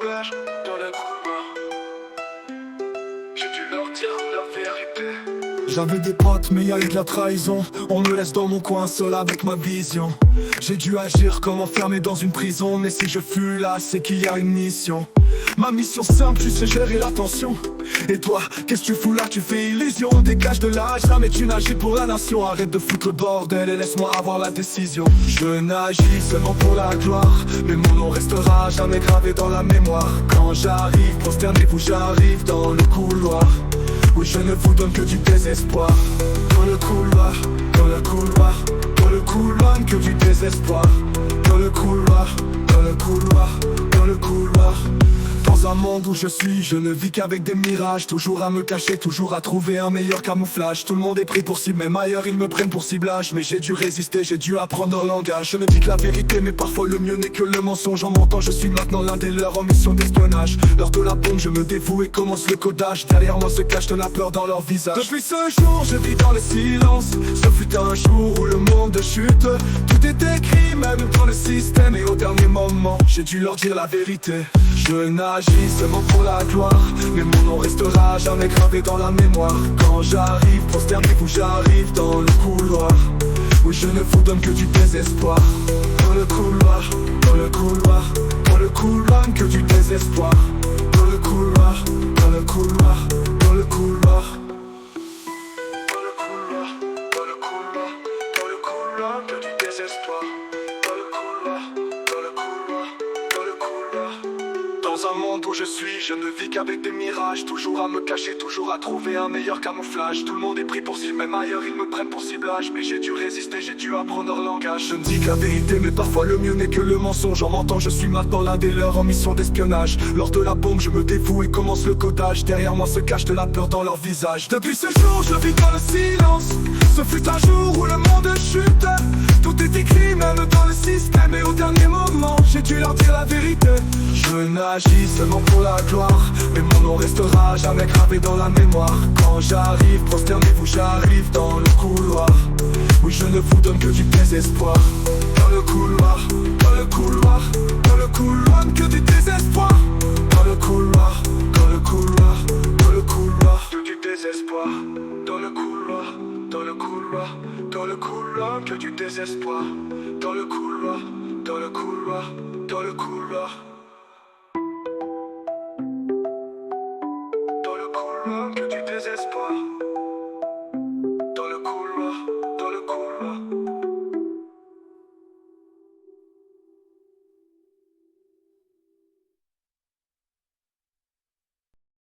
couloir, dans le couloir. J'ai dû leur dire la vérité. J'avais des potes mais y'a eu de la trahison. On me laisse dans mon coin seul avec ma vision. J'ai dû agir comme enfermé dans une prison. Mais si je fus là, c'est qu'il y a une mission. Ma mission simple, tu sais gérer l'attention. Et toi, qu'est-ce que tu fous là? Tu fais illusion. Dégage de là, jamais tu n'agis pour la nation. Arrête de foutre le bordel et laisse-moi avoir la décision. Je n'agis seulement pour la gloire, mais mon nom restera jamais gravé dans la mémoire. Quand j'arrive, prosternez-vous, j'arrive dans le couloir. Oui, je ne vous donne que du désespoir. Dans le couloir, dans le couloir, dans le couloir, que du désespoir. Dans le couloir, dans le couloir, dans le couloir. Dans un monde où je suis, je ne vis qu'avec des mirages. Toujours à me cacher, toujours à trouver un meilleur camouflage. Tout le monde est pris pour cible, même ailleurs ils me prennent pour ciblage. Mais j'ai dû résister, j'ai dû apprendre leur langage. Je ne dis que la vérité, mais parfois le mieux n'est que le mensonge. En mentant, je suis maintenant l'un des leurs en mission d'espionnage. Lors de la bombe, je me dévoue et commence le codage. Derrière moi se cache de la peur dans leur visage. Depuis ce jour, je vis dans le silence. Ce fut un jour où le monde chute. Tout est écrit, même dans le système. Et au dernier moment, j'ai dû leur dire la vérité. Je n'agis seulement pour la gloire, mais mon nom restera jamais gravé dans la mémoire. Quand j'arrive, prosternez-vous, j'arrive dans le couloir. Oui, je ne vous donne que du désespoir. Dans le couloir, dans le couloir, dans le couloir, que du désespoir. Dans le couloir, dans le couloir, dans le couloir. Dans le couloir, dans le couloir, dans le couloir, que du désespoir. Dans le couloir, dans le couloir, dans le couloir. Dans un monde où je suis, je ne vis qu'avec des mirages. Toujours à me cacher, toujours à trouver un meilleur camouflage. Tout le monde est pris pour cible, même ailleurs ils me prennent pour ciblage. Mais j'ai dû résister, j'ai dû apprendre leur langage. Je ne dis que la vérité, mais parfois le mieux n'est que le mensonge. En mentant, je suis maintenant l'un des leurs en mission d'espionnage. Lors de la bombe, je me dévoue et commence le codage. Derrière moi se cache de la peur dans leur visage. Depuis ce jour, je vis dans le silence. Ce fut un jour où le monde chute. Tout est écrit, même dans le système. Et au dernier moment, j'ai dû leur dire la vérité. Je n'agis seulement pour la gloire, mais mon nom restera jamais gravé dans la mémoire. Quand j'arrive, prosternez-vous, j'arrive dans le couloir. Oui, je ne vous donne que du désespoir. Dans le couloir, dans le couloir, dans le couloir, que du désespoir. Dans le couloir, dans le couloir, dans le couloir, que du désespoir. Dans le couloir, dans le couloir, dans le couloir, que du désespoir. Dans le couloir, dans le couloir, dans le couloir.